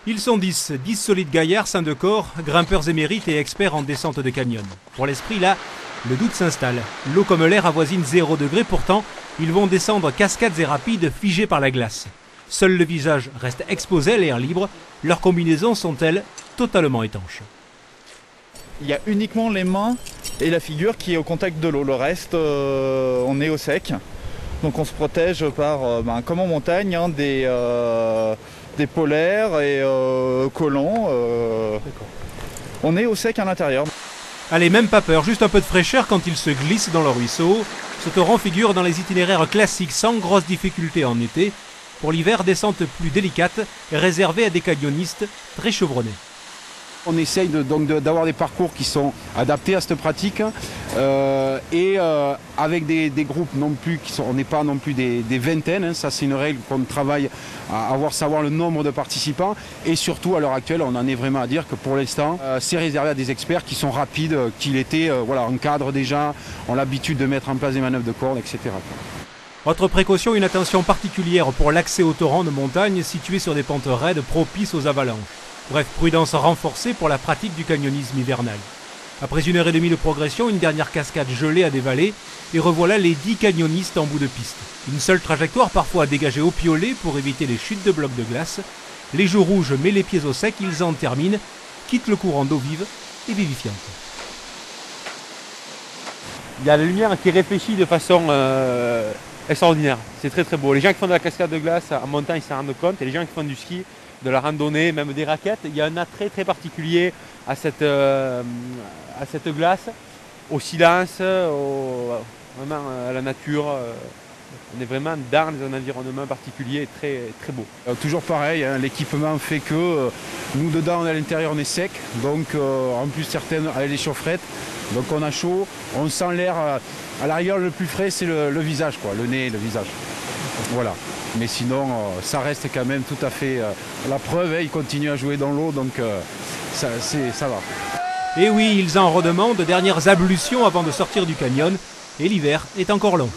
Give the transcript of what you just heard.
Ils sont 10 solides gaillards sains de corps, grimpeurs émérites et experts en descente de canyon. Pour l'esprit, là, le doute s'installe. L'eau comme l'air avoisine 0 degré, pourtant, ils vont descendre cascades et rapides figés par la glace. Seul le visage reste exposé à l'air libre, leurs combinaisons sont, elles, totalement étanches. Il y a uniquement les mains et la figure qui est au contact de l'eau. Le reste, on est au sec. Donc on se protège par, comme en montagne, hein, des polaires et collants. On est au sec à l'intérieur. Allez, même pas peur, juste un peu de fraîcheur quand ils se glissent dans le ruisseau. Ce torrent figure dans les itinéraires classiques sans grosse difficulté en été. Pour l'hiver, descente plus délicate, réservée à des canyonistes très chevronnés. On essaye donc d'avoir des parcours qui sont adaptés à cette pratique avec des groupes non plus on n'est pas non plus des vingtaines, hein, ça c'est une règle qu'on travaille à savoir le nombre de participants et surtout à l'heure actuelle on en est vraiment à dire que pour l'instant c'est réservé à des experts qui sont rapides, qui l'étaient encadrent déjà, ont l'habitude de mettre en place des manœuvres de corde, etc. Autre précaution, une attention particulière pour l'accès au torrent de montagne situé sur des pentes raides propices aux avalanches. Bref, prudence renforcée pour la pratique du canyonisme hivernal. Après 1h30 de progression, une dernière cascade gelée à dévaler, et revoilà les 10 canyonistes en bout de piste. Une seule trajectoire parfois dégagée au piolet pour éviter les chutes de blocs de glace. Les joues rouges mais les pieds au sec, ils en terminent, quittent le courant d'eau vive et vivifiante. Il y a la lumière qui réfléchit de façon extraordinaire. C'est très très beau. Les gens qui font de la cascade de glace en montagne s'en rendent compte, et les gens qui font du ski, de la randonnée, même des raquettes, il y a un attrait très particulier à cette glace, au silence, vraiment à la nature. On est vraiment dans un environnement particulier très, très beau. Toujours pareil, hein, l'équipement fait que nous dedans à l'intérieur on est sec, donc en plus certaines avec les chaufferettes, donc on a chaud, on sent l'air, à la rigueur le plus frais c'est le visage, quoi, le nez, le visage. Voilà. Mais sinon, ça reste quand même tout à fait la preuve, hein, ils continuent à jouer dans l'eau, donc ça va. Et oui, ils en redemandent, dernières ablutions avant de sortir du canyon, et l'hiver est encore long.